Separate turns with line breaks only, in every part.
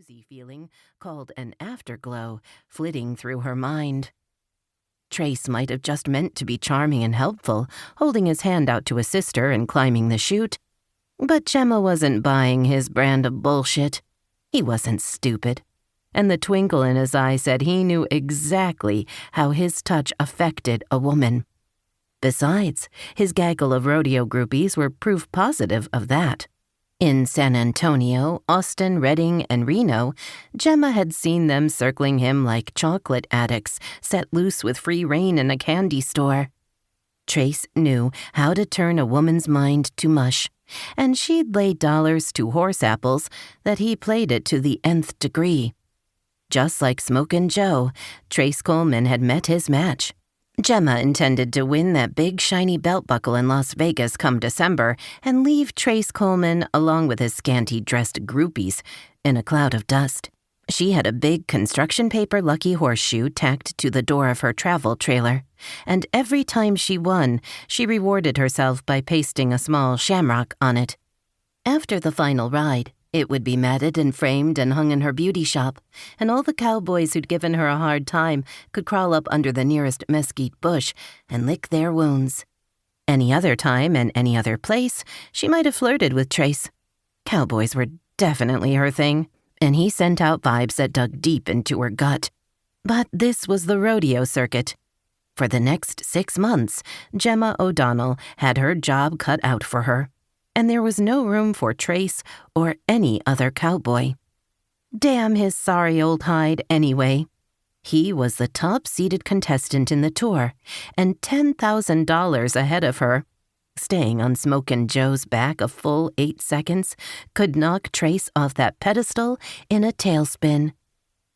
woozy feeling called an afterglow flitting through her mind. Trace might have just meant to be charming and helpful, holding his hand out to assist her in climbing the chute. But Gemma wasn't buying his brand of bullshit. He wasn't stupid. And the twinkle in his eye said he knew exactly how his touch affected a woman. Besides, his gaggle of rodeo groupies were proof positive of that. In San Antonio, Austin, Redding, and Reno, Gemma had seen them circling him like chocolate addicts set loose with free rein in a candy store. Trace knew how to turn a woman's mind to mush, and she'd lay dollars to horse apples that he played it to the nth degree. Just like Smokin' Joe, Trace Coleman had met his match. Gemma intended to win that big shiny belt buckle in Las Vegas come December and leave Trace Coleman, along with his scanty-dressed groupies, in a cloud of dust. She had a big construction paper lucky horseshoe tacked to the door of her travel trailer, and every time she won, she rewarded herself by pasting a small shamrock on it. After the final ride, it would be matted and framed and hung in her beauty shop, and all the cowboys who'd given her a hard time could crawl up under the nearest mesquite bush and lick their wounds. Any other time and any other place, she might have flirted with Trace. Cowboys were definitely her thing, and he sent out vibes that dug deep into her gut. But this was the rodeo circuit. For the next 6 months, Gemma O'Donnell had her job cut out for her, and there was no room for Trace or any other cowboy. Damn his sorry old hide anyway. He was the top-seeded contestant in the tour, and $10,000 ahead of her. Staying on Smokin' Joe's back a full 8 seconds could knock Trace off that pedestal in a tailspin.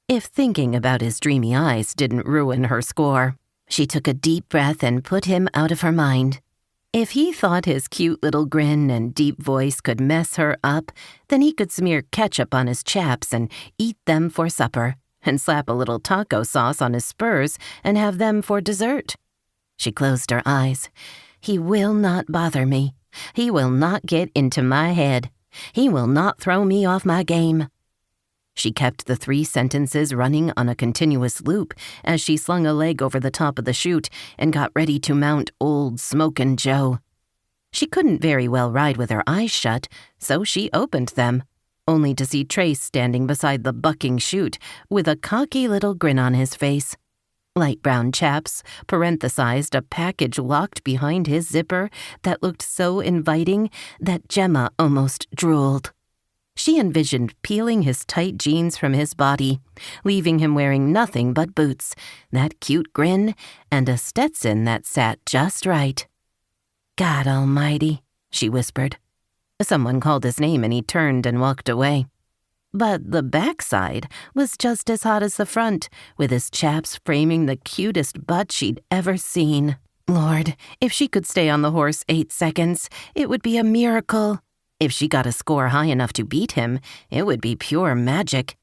If thinking about his dreamy eyes didn't ruin her score, she took a deep breath and put him out of her mind. If he thought his cute little grin and deep voice could mess her up, then he could smear ketchup on his chaps and eat them for supper, and slap a little taco sauce on his spurs and have them for dessert. She closed her eyes. He will not bother me. He will not get into my head. He will not throw me off my game. She kept the 3 sentences running on a continuous loop as she slung a leg over the top of the chute and got ready to mount old Smokin' Joe. She couldn't very well ride with her eyes shut, so she opened them, only to see Trace standing beside the bucking chute with a cocky little grin on his face. Light brown chaps parenthesized a package locked behind his zipper that looked so inviting that Gemma almost drooled. She envisioned peeling his tight jeans from his body, leaving him wearing nothing but boots, that cute grin, and a Stetson that sat just right. "God almighty," she whispered. Someone called his name and he turned and walked away. But the backside was just as hot as the front, with his chaps framing the cutest butt she'd ever seen. Lord, if she could stay on the horse 8 seconds, it would be a miracle. If she got a score high enough to beat him, it would be pure magic.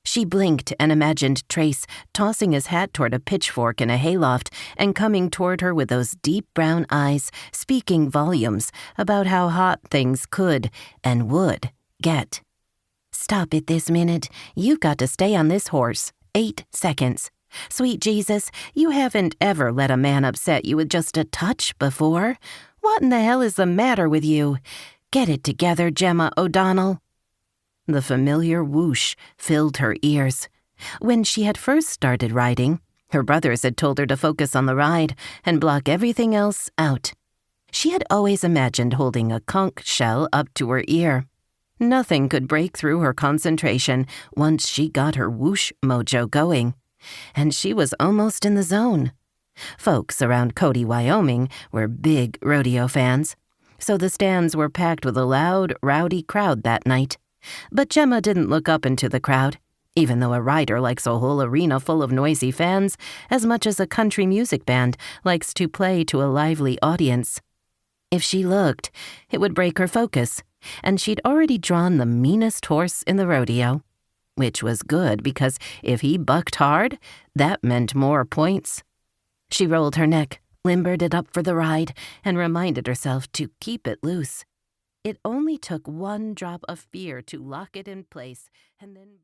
She blinked and imagined Trace tossing his hat toward a pitchfork in a hayloft and coming toward her with those deep brown eyes, speaking volumes about how hot things could and would get. "Stop it this minute. You've got to stay on this horse. 8 seconds. Sweet Jesus, you haven't ever let a man upset you with just a touch before. What in the hell is the matter with you? Get it together, Gemma O'Donnell." The familiar whoosh filled her ears. When she had first started riding, her brothers had told her to focus on the ride and block everything else out. She had always imagined holding a conch shell up to her ear. Nothing could break through her concentration once she got her whoosh mojo going, and she was almost in the zone. Folks around Cody, Wyoming were big rodeo fans, so the stands were packed with a loud, rowdy crowd that night. But Gemma didn't look up into the crowd, even though a rider likes a whole arena full of noisy fans as much as a country music band likes to play to a lively audience. If she looked, it would break her focus, and she'd already drawn the meanest horse in the rodeo, which was good because if he bucked hard, that meant more points. She rolled her neck, limbered it up for the ride, and reminded herself to keep it loose. It only took one drop of fear to lock it in place, and then